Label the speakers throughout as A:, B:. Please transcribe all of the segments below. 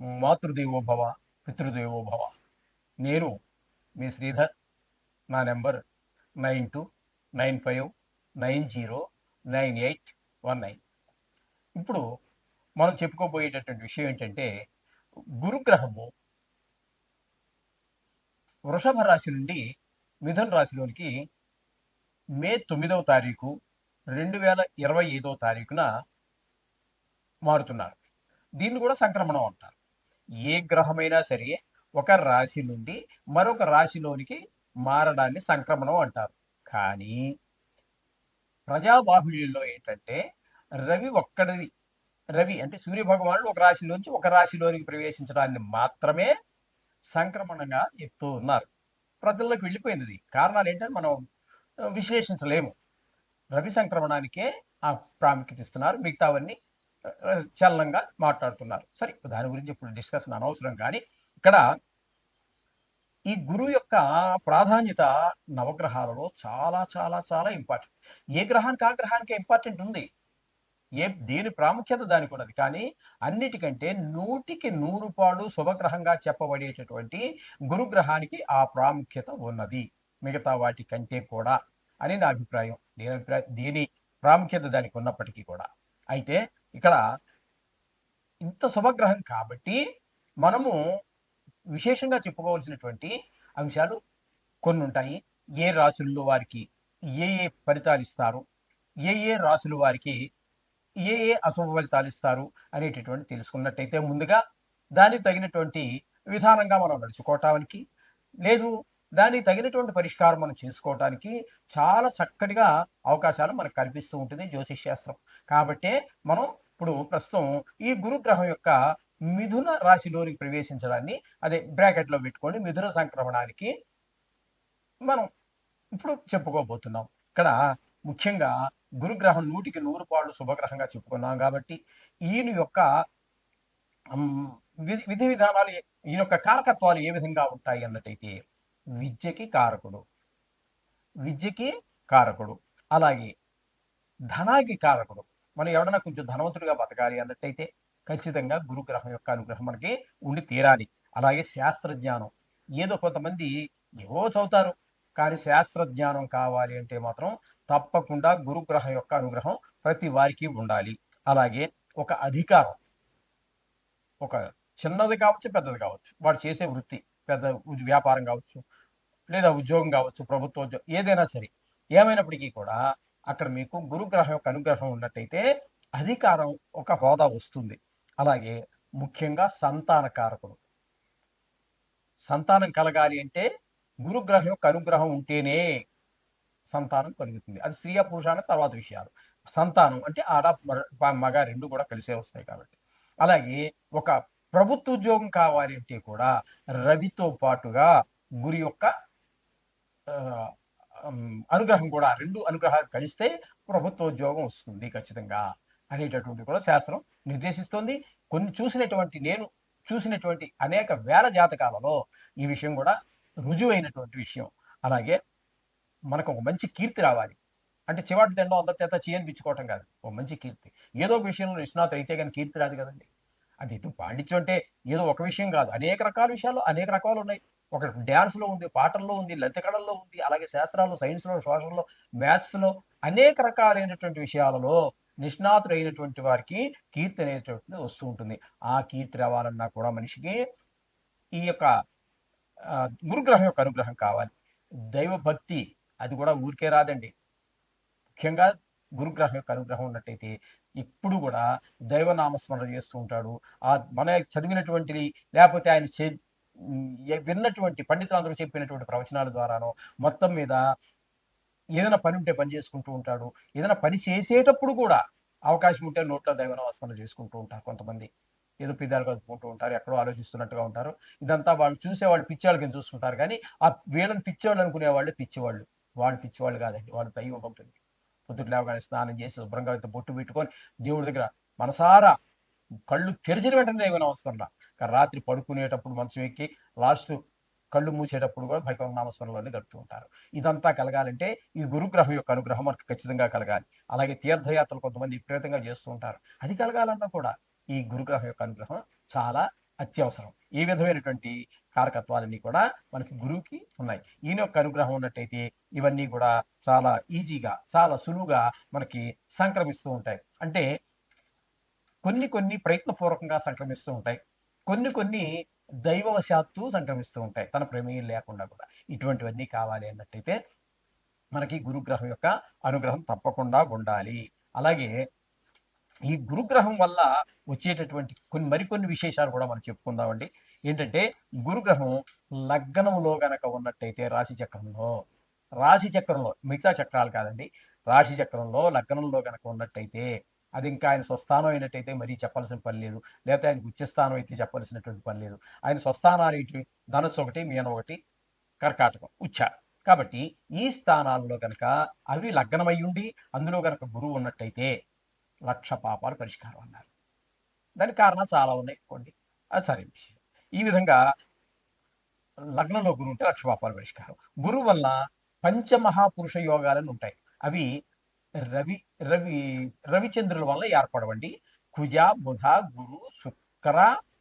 A: మాతృదేవోభవ పితృదేవోభవ. నేను మీ శ్రీధర్. నా నెంబర్ 9295909819. ఇప్పుడు మనం చెప్పుకోబోయేటటువంటి విషయం ఏంటంటే, గురుగ్రహము వృషభ రాశి నుండి మిథున రాశిలోనికి మే 9వ తారీఖు 2025వ తారీఖున మారుతున్నారు. దీన్ని కూడా సంక్రమణం అంటారు. ఏ గ్రహమైనా సరే ఒక రాశి నుండి మరొక రాశిలోనికి మారడాన్ని సంక్రమణం అంటారు. కానీ ప్రజాబాహుళ్యంలో ఏంటంటే రవి అంటే సూర్యభగవానుడు ఒక రాశిలోంచి ఒక రాశిలోనికి ప్రవేశించడాన్ని మాత్రమే సంక్రమణంగా చెప్తూ ఉన్నారు. ప్రజల్లోకి వెళ్ళిపోయింది. కారణాలు ఏంటంటే మనం విశ్లేషించలేము. రవి సంక్రమణానికే ఆ ప్రాముఖ్యత ఇస్తున్నారు. మిగతావన్నీ చలనంగా మాట్లాడుతున్నారు. సరే, దాని గురించి ఇప్పుడు డిస్కషన్ అనవసరం. కానీ ఇక్కడ ఈ గురువు యొక్క ప్రాధాన్యత నవగ్రహాలలో చాలా చాలా చాలా ఇంపార్టెంట్. ఏ గ్రహానికి ఆ గ్రహానికి ఇంపార్టెంట్ ఉంది. దేని ప్రాముఖ్యత దానికి ఉన్నది. కానీ అన్నిటికంటే 100కి 100 శుభగ్రహంగా చెప్పబడేటటువంటి గురుగ్రహానికి ఆ ప్రాముఖ్యత ఉన్నది, మిగతా వాటి కంటే కూడా అని నా అభిప్రాయం. దేని ప్రాముఖ్యత దానికి ఉన్నప్పటికీ కూడా. అయితే ఇక్కడ ఇంత శుభగ్రహం కాబట్టి మనము విశేషంగా చెప్పుకోవాల్సినటువంటి అంశాలు కొన్ని ఉంటాయి. ఏ రాశుల్లో వారికి ఏ ఫలితాలు ఇస్తారు, ఏ రాశులు వారికి ఏ అశుభ ఫలితాలు ఇస్తారు అనేటటువంటి తెలుసుకున్నట్టయితే ముందుగా దానికి తగినటువంటి విధానంగా మనం నడుచుకోవటానికి, లేదు దానికి తగినటువంటి పరిష్కారం మనం చేసుకోవటానికి చాలా చక్కటిగా అవకాశాలు మనకు కనిపిస్తూ ఉంటుంది జ్యోతిష్ శాస్త్రం. కాబట్టే మనం ఇప్పుడు ప్రస్తుతం ఈ గురుగ్రహం యొక్క మిథున రాశిలోనికి ప్రవేశించడాన్ని, అదే బ్రాకెట్లో పెట్టుకోండి, మిథున సంక్రమణానికి మనం ఇప్పుడు చెప్పుకోబోతున్నాం. ఇక్కడ ముఖ్యంగా గురుగ్రహం 100కి 100 శుభగ్రహంగా చెప్పుకున్నాం. కాబట్టి ఈయన యొక్క విధి విధానాలు, ఈయన యొక్క కారకత్వాలు ఏ విధంగా ఉంటాయి అన్నట్టయితే, విద్యకి కారకుడు, అలాగే ధనానికి కారకుడు. మనం ఎవడన్నా కొంచెం ధనవంతుడిగా బతకాలి అన్నట్టయితే ఖచ్చితంగా గురుగ్రహం యొక్క అనుగ్రహం మనకి ఉండి తీరాలి. అలాగే శాస్త్రజ్ఞానం, ఏదో కొంతమంది ఏవో చదువుతారు, కానీ శాస్త్రజ్ఞానం కావాలి అంటే మాత్రం తప్పకుండా గురుగ్రహం యొక్క అనుగ్రహం ప్రతి వారికి ఉండాలి. అలాగే ఒక అధికారం, ఒక చిన్నది కావచ్చు పెద్దది కావచ్చు, వాడు చేసే వృత్తి, పెద్ద వ్యాపారం కావచ్చు లేదా ఉద్యోగం కావచ్చు, ప్రభుత్వ ఉద్యోగం, ఏదైనా సరే, ఏమైనప్పటికీ కూడా అక్కడ మీకు గురుగ్రహం యొక్క అనుగ్రహం ఉన్నట్టయితే అధికారం, ఒక హోదా వస్తుంది. అలాగే ముఖ్యంగా సంతానకారకుడు, సంతానం కలగాలి అంటే గురుగ్రహం యొక్క అనుగ్రహం ఉంటేనే సంతానం కలుగుతుంది. అది స్త్రీ పురుషానికి తర్వాత విషయాలు. సంతానం అంటే ఆడ మగ రెండు కూడా కలిసే వస్తాయి కాబట్టి. అలాగే ఒక ప్రభుత్వ ఉద్యోగం కావాలి అంటే కూడా రవితో పాటుగా గురి యొక్క అనుగ్రహం కూడా, 2 అనుగ్రహాలు కలిస్తే ప్రభుత్వ ఉద్యోగం వస్తుంది ఖచ్చితంగా అనేటటువంటి కూడా శాస్త్రం నిర్దేశిస్తుంది. నేను చూసినటువంటి అనేక వేల జాతకాలలో ఈ విషయం కూడా రుజువైనటువంటి విషయం. అలాగే మనకు ఒక మంచి కీర్తి రావాలి అంటే చివాటి దండం అందరి చేత చేయనిపించుకోవటం కాదు, ఒక మంచి కీర్తి. ఏదో ఒక విషయంలో నిష్ణాతులు అయితే కానీ కీర్తి రాదు కదండి. అది పాండిత్యం అంటే ఏదో ఒక విషయం కాదు, అనేక రకాల విషయాలు, అనేక రకాలు ఉన్నాయి. ఒక డ్యాన్స్లో ఉంది, పాటల్లో ఉంది, లలిత కళల్లో ఉంది, అలాగే శాస్త్రాల్లో, సైన్స్లో, సోషల్లో, మ్యాథ్స్లో అనేక రకాలైనటువంటి విషయాలలో నిష్ణాతులైనటువంటి వారికి కీర్తి అనేటువంటిది వస్తూ ఉంటుంది. ఆ కీర్తి రావాలన్నా కూడా మనిషికి ఈ యొక్క గురుగ్రహం యొక్క అనుగ్రహం కావాలి. దైవభక్తి అది కూడా ఊరికే రాదండి. ముఖ్యంగా గురుగ్రహం యొక్క అనుగ్రహం ఉన్నట్టయితే ఇప్పుడు కూడా దైవనామస్మరణ చేస్తూ ఉంటాడు. మన చదివినటువంటిది లేకపోతే ఆయన విన్నటువంటి పండితులందరూ చెప్పినటువంటి ప్రవచనాల ద్వారానో మొత్తం మీద ఏదైనా పని ఉంటే పని చేసుకుంటూ ఉంటాడు. ఏదైనా పని చేసేటప్పుడు కూడా అవకాశం ఉంటే నోట్లో దైవనామస్మరణ చేసుకుంటూ ఉంటారు. కొంతమంది ఏదో పిదాలు కలుపుకుంటూ ఉంటారు, ఎక్కడో ఆలోచిస్తున్నట్టుగా ఉంటారు. ఇదంతా వాళ్ళు చూసేవాళ్ళు పిచ్చివాళ్ళకి చూస్తుంటారు. కానీ ఆ వీళ్ళని పిచ్చివాళ్ళు అనుకునేవాళ్ళు పిచ్చివాళ్ళు. వాళ్ళు పిచ్చివాళ్ళు కాదండి, వాళ్ళు దైవ భక్తులు. పొద్దుట లేవగానే స్నానం చేసి శుభ్రంగా బొట్టు పెట్టుకొని దేవుడి దగ్గర మనసారా కళ్ళు తెరిచిన వెంటనే దైవ నామస్మరణ. రాత్రి పడుకునేటప్పుడు మంచం ఎక్కి లాస్ట్ కళ్ళు మూసేటప్పుడు కూడా భగవన్ నామస్మరణలోనే గడుపుతూ ఉంటారు. ఇదంతా కలగాలంటే ఈ గురుగ్రహం యొక్క అనుగ్రహం మనకు ఖచ్చితంగా కలగాలి. అలాగే తీర్థయాత్రలు కొంతమంది విపరీతంగా చేస్తూ ఉంటారు. అది కలగాలన్నా కూడా ఈ గురుగ్రహం యొక్క అనుగ్రహం చాలా అత్యవసరం. ఈ విధమైనటువంటి కారకత్వాలన్నీ కూడా మనకి గురువుకి ఉన్నాయి. ఈయన యొక్క అనుగ్రహం ఉన్నట్టయితే ఇవన్నీ కూడా చాలా ఈజీగా, చాలా సులువుగా మనకి సంక్రమిస్తూ ఉంటాయి. అంటే కొన్ని ప్రయత్నపూర్వకంగా సంక్రమిస్తూ ఉంటాయి. కొన్ని దైవవశాత్తు సంక్రమిస్తూ ఉంటాయి. తన ప్రమేయం లేకుండా కూడా. ఇటువంటివన్నీ కావాలి అన్నట్టయితే మనకి గురుగ్రహం యొక్క అనుగ్రహం తప్పకుండా ఉండాలి. అలాగే ఈ గురుగ్రహం వల్ల వచ్చేటటువంటి మరికొన్ని విశేషాలు కూడా మనం చెప్పుకుందామండి. ఏంటంటే గురుగ్రహం లగ్నంలో గనక ఉన్నట్టయితే రాశి చక్రంలో మిగతా చక్రాలు కాదండి, రాశి చక్రంలో లగ్నంలో గనక ఉన్నట్టయితే అది ఇంకా ఆయన స్వస్థానం అయినట్టయితే మరీ చెప్పాల్సిన పని లేదు. లేకపోతే ఆయనకు ఉచ్చస్థానం అయితే చెప్పాల్సినటువంటి పని లేదు. ఆయన స్వస్థానాలు ఏంటి? ధనస్సు ఒకటి, మీన ఒకటి, కర్కాటకం, ఉచ్చ. కాబట్టి ఈ స్థానాల్లో గనక అవి లగ్నమై ఉండి అందులో గనక గురువు ఉన్నట్టయితే 1,00,000 పాపాలు పరిష్కారం అన్నారు. దానికి కారణాలు చాలా ఉన్నాయి అనుకోండి, అది సరే విషయం. ఈ విధంగా లగ్నంలో గురువు ఉంటే 1,00,000 పాపాలు పరిష్కారం. గురువు వల్ల పంచమహాపురుష యోగాలని ఉంటాయి. అవి రవి రవి రవిచంద్రుల వల్ల ఏర్పడవండి. కుజ, బుధ, గురు, శుక్ర,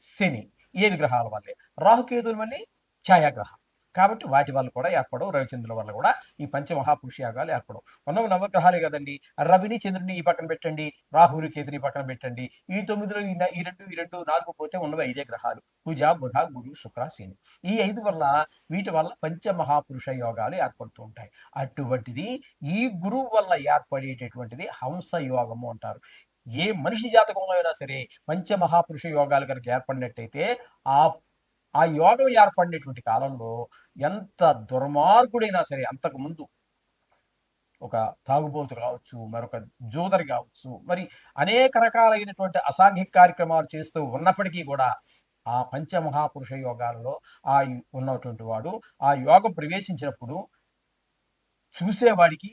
A: శని 7 గ్రహాల వల్లే. రాహుకేతువుల వల్ల ఛాయాగ్రహం. కాబట్టి వాటి వల్ల కూడా ఏర్పడవు. రవిచంద్రుల వల్ల కూడా ఈ పంచమహాపురుష యాగాలు ఏర్పడవు. ఉన్నవి నవగ్రహాలే కదండి. రవిని చంద్రుని ఈ పక్కన పెట్టండి, రాహుని కేతుని పక్కన పెట్టండి. ఈ 9లో ఈ రెండు 4 పోతే ఉన్నవి 5 గ్రహాలు: కుజ, బుధ, గురు, శుక్ర, శని. ఈ 5 వల్ల వీటి వల్ల పంచమహాపురుష యోగాలు ఏర్పడుతూ ఉంటాయి. అటువంటిది ఈ గురువు వల్ల ఏర్పడేటటువంటిది హంస యోగము అంటారు. ఏ మనిషి జాతకంలో అయినా సరే పంచమహాపురుష యోగాలు కనుక ఏర్పడినట్టయితే ఆ యోగం ఏర్పడినటువంటి కాలంలో ఎంత దుర్మార్గుడైనా సరే, అంతకు ముందు ఒక తాగుబోతు కావచ్చు, మరొక జోదరి కావచ్చు, మరి అనేక రకాలైనటువంటి అసాంఘిక కార్యక్రమాలు చేస్తూ ఉన్నప్పటికీ కూడా ఆ పంచమహాపురుష యోగాలలో ఉన్నటువంటి వాడు ఆ యోగం ప్రవేశించినప్పుడు చూసేవాడికి,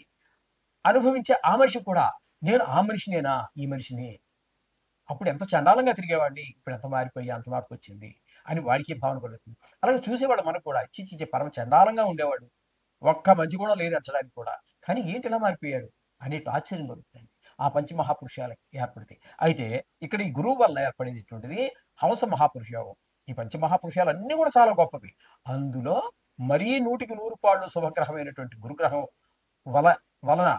A: అనుభవించే ఆ మనిషి కూడా, నేను ఆ మనిషినేనా, ఈ మనిషిని, అప్పుడు ఎంత చండాలంగా తిరిగేవాడిని, ఇప్పుడు ఎంత మారిపోయి అంత మార్పు వచ్చింది అని వాడికి భావన కలుగుతుంది. అలాగే చూసేవాడు మనకు కూడా చిచ్చి పరమ చండాలంగా ఉండేవాడు, ఒక్క మంచి కూడా లేదు ఎంచడానికి కూడా, కానీ ఏంటి ఇలా మారిపోయాడు అనేటి ఆశ్చర్యం కలుగుతుంది ఆ పంచమహాపురుషాలకి ఏర్పడితే. అయితే ఇక్కడ ఈ గురువు వల్ల ఏర్పడేటటువంటిది హంస మహాపురుష యోగం. ఈ పంచమహాపురుషాలు అన్నీ కూడా చాలా గొప్పవి. అందులో మరీ 100కి 100 పాళ్ళు శుభగ్రహమైనటువంటి గురుగ్రహం వలన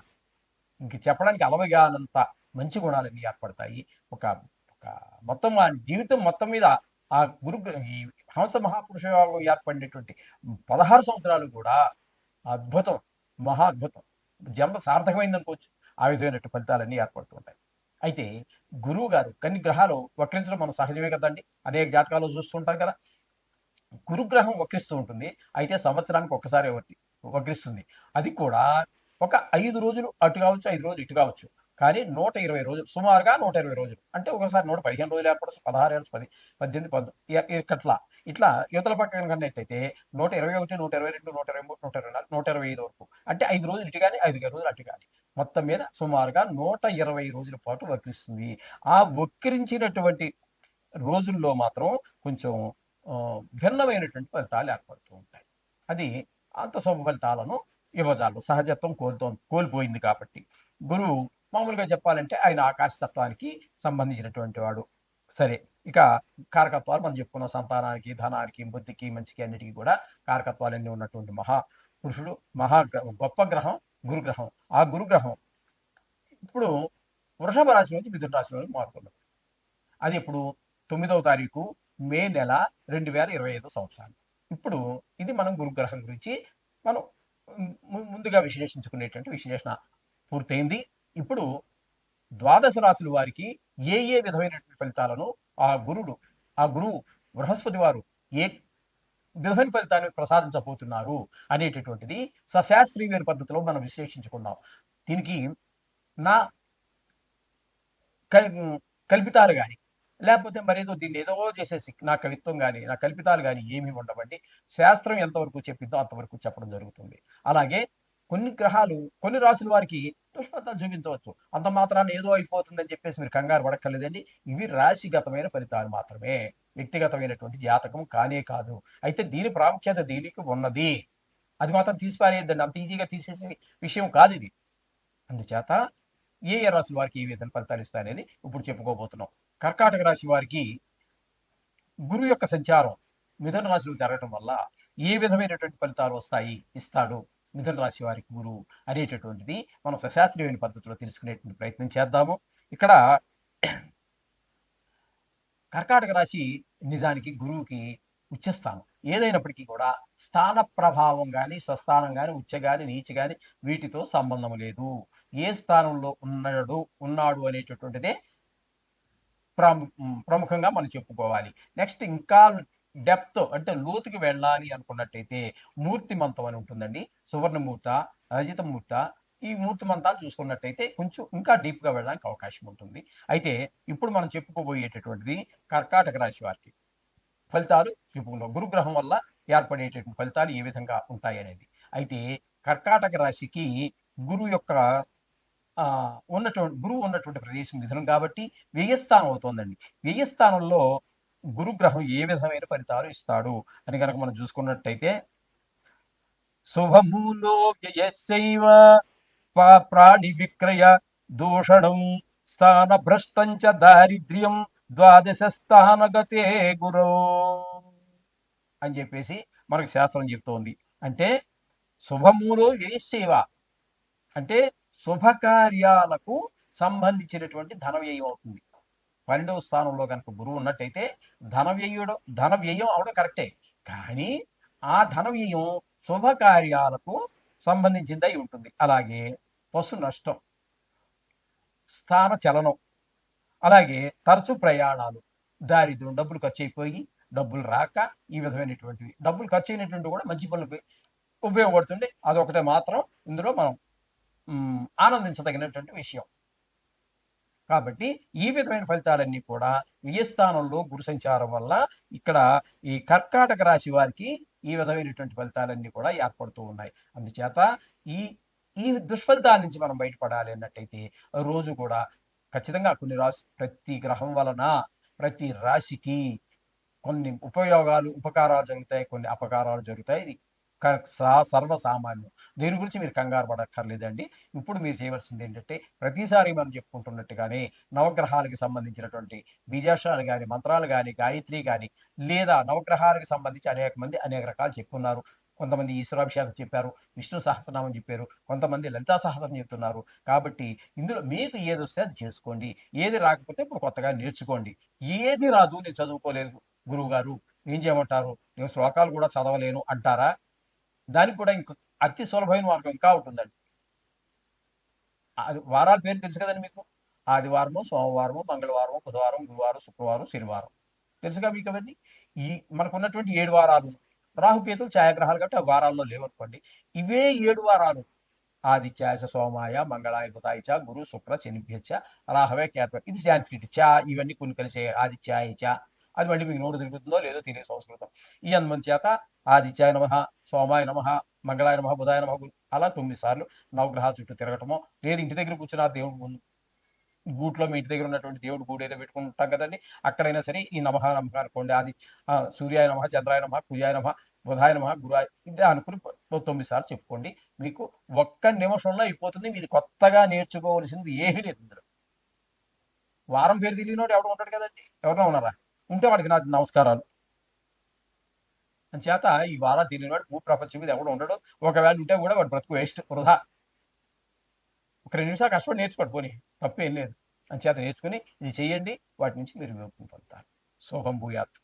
A: ఇంక చెప్పడానికి అలవగానంత మంచి గుణాలన్నీ ఏర్పడతాయి. ఒక ఒక మొత్తం ఆ జీవితం మొత్తం మీద ఆ ఈ హంస మహాపురుష యోగం ఏర్పడినటువంటి 16 సంవత్సరాలు కూడా అద్భుతం, మహా అద్భుతం, జన్మ సార్థకమైంది అనుకోవచ్చు. ఆ విధమైనటువంటి ఫలితాలన్నీ ఏర్పడుతూ ఉంటాయి. అయితే గురువు గారు కొన్ని గ్రహాలు వక్రించడం మనం సహజమే కదండి, అనేక జాతకాలు చూస్తుంటాం కదా. గురుగ్రహం వక్రిస్తూ ఉంటుంది. అయితే సంవత్సరానికి ఒక్కసారి వక్రిస్తుంది. అది కూడా ఒక 5 రోజులు అటు కావచ్చు, 5 రోజులు ఇటు కావచ్చు. కానీ 120 రోజులు, సుమారుగా 120 రోజులు. అంటే ఒకసారి 115 రోజులు ఏర్పడచ్చు, 16 ఏర్పడచ్చు, 10, 18, 19 ఇట్లా యువతల పక్కన కన్నట్టయితే 121, 122, 123, 124, 125 వరకు. అంటే 5 రోజులు ఇటు కానీ, 5 రోజులు అటు కానీ, మొత్తం మీద సుమారుగా 120 రోజుల పాటు వక్రిస్తుంది. ఆ వక్రించినటువంటి రోజుల్లో మాత్రం కొంచెం భిన్నమైనటువంటి ఫలితాలు ఏర్పడుతూ ఉంటాయి. అది అంత శుభ ఫలితాలను ఇవ్వజాలు. సహజత్వం కోల్పోయింది కాబట్టి. గురువు మామూలుగా చెప్పాలంటే ఆయన ఆకాశతత్వానికి సంబంధించినటువంటి వాడు. సరే, ఇక కారకత్వాలు మనం చెప్పుకున్న సంతానానికి, ధనానికి, బుద్ధికి, మంచికి అన్నిటికీ కూడా కారకత్వాలన్నీ ఉన్నటువంటి మహాపురుషుడు, గొప్ప గ్రహం గురుగ్రహం. ఆ గురుగ్రహం ఇప్పుడు వృషభ రాశి నుంచి మిథున రాశిలోకి మారుతున్నది. అది ఇప్పుడు 9వ తారీఖు మే నెల 2025 సంవత్సరాలు. ఇప్పుడు ఇది మనం గురుగ్రహం గురించి మనం ముందుగా విశ్లేషించుకునేటువంటి విశ్లేషణ పూర్తయింది. ఇప్పుడు ద్వాదశ రాశుల వారికి ఏ విధమైనటువంటి ఫలితాలను ఆ గురువు బృహస్పతి వారు ఏ విధమైన ఫలితాన్ని ప్రసాదించబోతున్నారు అనేటటువంటిది సశాస్త్రీయ పద్ధతిలో మనం విశ్లేషించుకున్నాం. దీనికి నా కల్పితాలు కానీ, లేకపోతే మరేదో దీన్ని ఏదో చేసేసి నా కవిత్వం కానీ, నా కల్పితాలు కానీ ఏమీ ఉండవండి. శాస్త్రం ఎంతవరకు చెప్పిందో అంతవరకు చెప్పడం జరుగుతుంది. అలాగే కొన్ని గ్రహాలు కొన్ని రాసుల వారికి దుష్ఫలితాలు చూపించవచ్చు. అంత మాత్రాన్ని ఏదో అయిపోతుందని చెప్పేసి మీరు కంగారు పడక్కర్లేదండి. ఇవి రాశిగతమైన ఫలితాలు మాత్రమే, వ్యక్తిగతమైనటువంటి జాతకం కానే కాదు. అయితే దీని ప్రాముఖ్యత దీనికి ఉన్నది, అది మాత్రం తీసిపారేయద్దండి. అంత ఈజీగా తీసేసే విషయం కాదు ఇది. అందుచేత ఏ రాశి వారికి ఏ విధంగా ఫలితాలు ఇస్తాయనేది ఇప్పుడు చెప్పుకోబోతున్నాం. కర్కాటక రాశి వారికి గురువు యొక్క సంచారం మిథున రాశిలో జరగటం వల్ల ఏ విధమైనటువంటి ఫలితాలు వస్తాయి ఇస్తాడు మిథున రాశి వారికి గురువు అనేటటువంటిది మనం సశాస్త్రీయమైన పద్ధతిలో తెలుసుకునేటువంటి ప్రయత్నం చేద్దాము. ఇక్కడ కర్కాటక రాశి నిజానికి గురువుకి ఉచ్చస్థానం. ఏదైనప్పటికీ కూడా స్థాన ప్రభావం కానీ, స్వస్థానం కానీ, ఉచ్చ కానీ, నీచ కానీ వీటితో సంబంధం లేదు. ఏ స్థానంలో ఉన్నాడు అనేటటువంటిదే ప్రముఖంగా మనం చెప్పుకోవాలి. నెక్స్ట్ ఇంకా డెప్త్ అంటే లోతుకి వెళ్ళాలి అనుకున్నట్టయితే మూర్తిమంతం అని ఉంటుందండి. సువర్ణమూర్త, రజితమూర్త, ఈ మూర్తిమంతాలు చూసుకున్నట్టయితే కొంచెం ఇంకా డీప్గా వెళ్ళడానికి అవకాశం ఉంటుంది. అయితే ఇప్పుడు మనం చెప్పుకోబోయేటటువంటిది కర్కాటక రాశి వారికి ఫలితాలు చెప్పుకుంటాం. గురుగ్రహం వల్ల ఏర్పడేటటువంటి ఫలితాలు ఏ విధంగా ఉంటాయి అనేది. అయితే కర్కాటక రాశికి గురువు యొక్క గురువు ఉన్నటువంటి ప్రదేశం మిథునం కాబట్టి వ్యయస్థానం అవుతుందండి. వ్యయస్థానంలో గురుగ్రహం ఏ విధమైన ఫలితాలు ఇస్తాడు అని కనుక మనం చూసుకున్నట్టయితే శుభమూలో వ్యయశైవ ప్రాణి విక్రయ దూషణం స్థాన భ్రష్టంచ దారిద్ర్యం ద్వాదశ స్థానగతే గురో అని చెప్పేసి మనకు శాస్త్రం చెప్తోంది. అంటే శుభమూలో వ్యయశైవ అంటే శుభకార్యాలకు సంబంధించినటువంటి ధన వ్యయం అవుతుంది. 12వ స్థానంలో కనుక గురువు ఉన్నట్టయితే ధన వ్యయం అవడం కరెక్టే, కానీ ఆ ధన వ్యయం శుభకార్యాలకు సంబంధించిందై ఉంటుంది. అలాగే పశు నష్టం, స్థాన చలనం, అలాగే తరచు ప్రయాణాలు, దారిద్ర్యం, డబ్బులు ఖర్చు అయిపోయి డబ్బులు రాక ఈ విధమైనటువంటివి, డబ్బులు ఖర్చు అయినటువంటి కూడా మంచి పనులకు ఉపయోగపడుతుంది. అదొకటే మాత్రం ఇందులో మనం ఆనందించదగినటువంటి విషయం. కాబట్టి ఈ విధమైన ఫలితాలన్నీ కూడా వ్యయస్థానంలో గురు సంచారం వల్ల ఇక్కడ ఈ కర్కాటక రాశి వారికి ఈ విధమైనటువంటి ఫలితాలన్నీ కూడా ఏర్పడుతూ ఉన్నాయి. అందుచేత ఈ ఈ దుష్ఫలితాల నుంచి మనం బయటపడాలి అన్నట్టయితే రోజు కూడా ఖచ్చితంగా కొన్ని ప్రతి గ్రహం వలన ప్రతి రాశికి కొన్ని ఉపకారాలు జరుగుతాయి, కొన్ని అపకారాలు జరుగుతాయి. సర్వసామాన్యం. దీని గురించి మీరు కంగారు పడక్కర్లేదండి. ఇప్పుడు మీరు చేయవలసింది ఏంటంటే ప్రతిసారి మనం చెప్పుకుంటున్నట్టుగానే నవగ్రహాలకు సంబంధించినటువంటి బీజాక్షరాలు కానీ, మంత్రాలు కానీ, గాయత్రి కానీ, లేదా నవగ్రహాలకు సంబంధించి అనేక మంది అనేక రకాలు చెప్పుకున్నారు. కొంతమంది ఈశ్వరాభిషేకం చెప్పారు, విష్ణు సహస్రనామం చెప్పారు, కొంతమంది లలితా సహస్రం చెప్తున్నారు. కాబట్టి ఇందులో మీకు ఏది వస్తే అది చేసుకోండి. ఏది రాకపోతే ఇప్పుడు కొత్తగా నేర్చుకోండి. ఏది రాదు, నేను చదువుకోలేదు గురువు గారు, ఏం చేయమంటారు, నేను శ్లోకాలు కూడా చదవలేను అంటారా? దానికి కూడా ఇంకో అతి సులభమైన మార్గం ఇంకా ఉంటుందండి. అది వారాల పేరు తెలుసు కదండి మీకు. ఆదివారము, సోమవారము, మంగళవారము, బుధవారం, గురువారం, శుక్రవారం, శనివారం తెలుసుగా మీకు అవన్నీ. ఈ మనకు ఉన్నటువంటి 7 వారాలు రాహుకేతులు ఛాయాగ్రహాలు కాబట్టి ఆ వారాల్లో లేవనుకోండి. ఇవే 7 వారాలు ఆదిత్యాయ సోమాయ మంగళాయ బుధాయ గురు శుక్ర శనిభ్యచ్చ రాహవే కేతవ. ఇది సాంస్క్రిట్ చ, ఇవన్నీ కొన్ని కలిసే ఆదిత్యాయ చ. అది మళ్ళీ మీకు నోటు తిరుగుతుందో లేదో తెలియదు సంస్కృతం. ఈ అనుమతి చేత ఆదిత్యాయ నమ, సోమాయ నమ, మంగళాయ నమ, బుధాయ నమ, అలా 9 సార్లు నవగ్రహాల చుట్టూ తిరగటమో, లేదు ఇంటి దగ్గర కూర్చున్న దేవుడు ముందు గూట్లో మీ ఇంటి దగ్గర ఉన్నటువంటి దేవుడు గూడు ఏదో పెట్టుకుంటాం కదండి, అక్కడైనా సరే ఈ నమః అనుకోండి. అది సూర్యాయ నమ, చంద్రాయ నమ, కుజాయ నమ, బుధాయ నమ, గురాయ ఇదే అనుకుని 9 సార్లు చెప్పుకోండి. మీకు ఒక్క నిమిషంలో అయిపోతుంది. మీరు కొత్తగా నేర్చుకోవలసింది ఏమీ లేదు ఇందులో. వారం పేరు తెలియనోడు ఎవడు ఉంటాడు కదండి, ఎవరైనా ఉన్నారా? ఉంటే వాడికి నా నమస్కారాలు. చేత ఈ వారాలు తెలియనివాడు భూప్రపంచం మీద ఎవడు ఉండడు. ఒకవేళ ఉంటే కూడా వాడు బ్రతుకు వేస్ట్, వృధా. ఒక 2 నిమిషాలు కష్టపడి నేర్చుకోండి, పోనీ తప్పేం లేదు. చేత నేర్చుకుని ఇది చెయ్యండి, వాటి నుంచి మీరు పొందుతారు. శుభం భూయాత్.